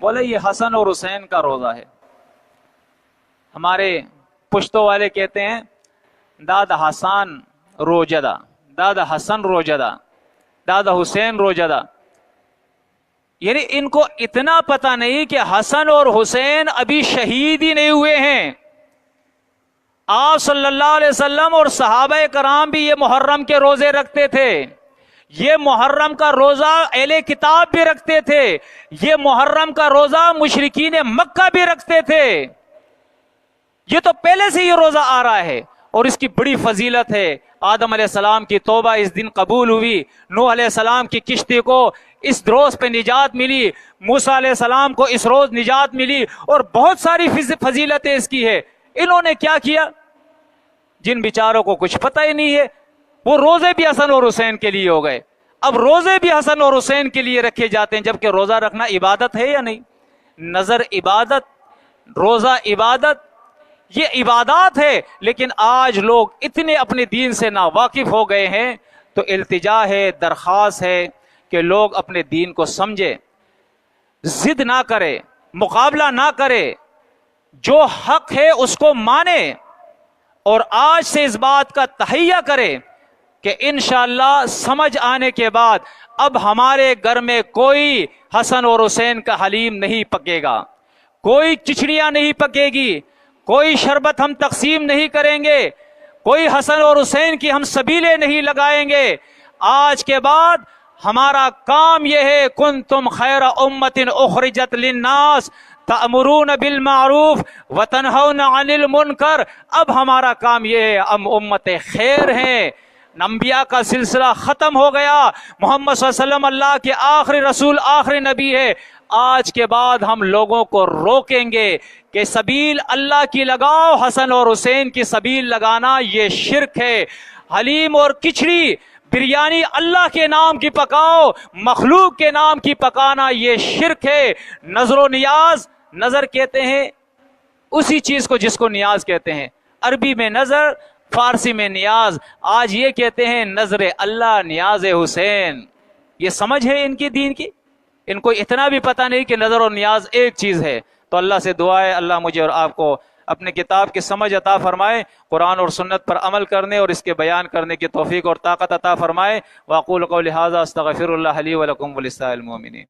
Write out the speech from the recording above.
بولے یہ حسن اور حسین کا روزہ ہے. ہمارے پشتو والے کہتے ہیں دادا حسن روجدہ، دادا حسن روجدہ، دادا حسین روجدہ. یعنی ان کو اتنا پتہ نہیں کہ حسن اور حسین ابھی شہید ہی نہیں ہوئے ہیں. آپ صلی اللہ علیہ وسلم اور صحابہ کرام بھی یہ محرم کے روزے رکھتے تھے. یہ محرم کا روزہ اہل کتاب بھی رکھتے تھے. یہ محرم کا روزہ مشرکین مکہ بھی رکھتے تھے. یہ تو پہلے سے یہ روزہ آ رہا ہے اور اس کی بڑی فضیلت ہے. آدم علیہ السلام کی توبہ اس دن قبول ہوئی، نوح علیہ السلام کی کشتی کو اس روز پہ نجات ملی، موسیٰ علیہ السلام کو اس روز نجات ملی، اور بہت ساری فضیلتیں اس کی ہے. انہوں نے کیا کیا؟ جن بیچاروں کو کچھ پتہ ہی نہیں ہے، وہ روزے بھی حسن اور حسین کے لیے ہو گئے. اب روزے بھی حسن اور حسین کے لیے رکھے جاتے ہیں، جبکہ روزہ رکھنا عبادت ہے یا نہیں؟ نظر عبادت، روزہ عبادت، یہ عبادات ہے. لیکن آج لوگ اتنے اپنے دین سے ناواقف ہو گئے ہیں. تو التجا ہے، درخواست ہے کہ لوگ اپنے دین کو سمجھے، ضد نہ کرے، مقابلہ نہ کرے، جو حق ہے اس کو مانے، اور آج سے اس بات کا تہیہ کرے کہ انشاءاللہ سمجھ آنے کے بعد اب ہمارے گھر میں کوئی حسن اور حسین کا حلیم نہیں پکے گا، کوئی چچڑیاں نہیں پکے گی، کوئی شربت ہم تقسیم نہیں کریں گے، کوئی حسن اور حسین کی ہم سبیلیں نہیں لگائیں گے. آج کے بعد ہمارا کام یہ ہے کنتم خیر امت اخرجت للناس تأمرون بالمعروف وتنہون عن المنکر. اب ہمارا کام یہ ہے، ہم امت خیر ہیں. انبیاء کا سلسلہ ختم ہو گیا، محمد صلی اللہ علیہ وسلم اللہ کے آخری رسول، آخری نبی ہے. آج کے بعد ہم لوگوں کو روکیں گے کہ سبیل اللہ کی لگاؤ، حسن اور حسین کی سبیل لگانا یہ شرک ہے. حلیم اور کچھڑی، بریانی اللہ کے نام کی پکاؤ، مخلوق کے نام کی پکانا یہ شرک ہے. نظر و نیاز، نظر کہتے ہیں اسی چیز کو جس کو نیاز کہتے ہیں. عربی میں نظر، فارسی میں نیاز. آج یہ کہتے ہیں نظر اللہ، نیاز حسین. یہ سمجھ ہے ان کی دین کی؟ ان کو اتنا بھی پتہ نہیں کہ نظر اور نیاز ایک چیز ہے. تو اللہ سے دعا ہے اللہ مجھے اور آپ کو اپنے کتاب کی سمجھ عطا فرمائے، قرآن اور سنت پر عمل کرنے اور اس کے بیان کرنے کی توفیق اور طاقت عطا فرمائے. واقول قولی ھذا استغفر اللہ لی ولکم ولسائر المؤمنین.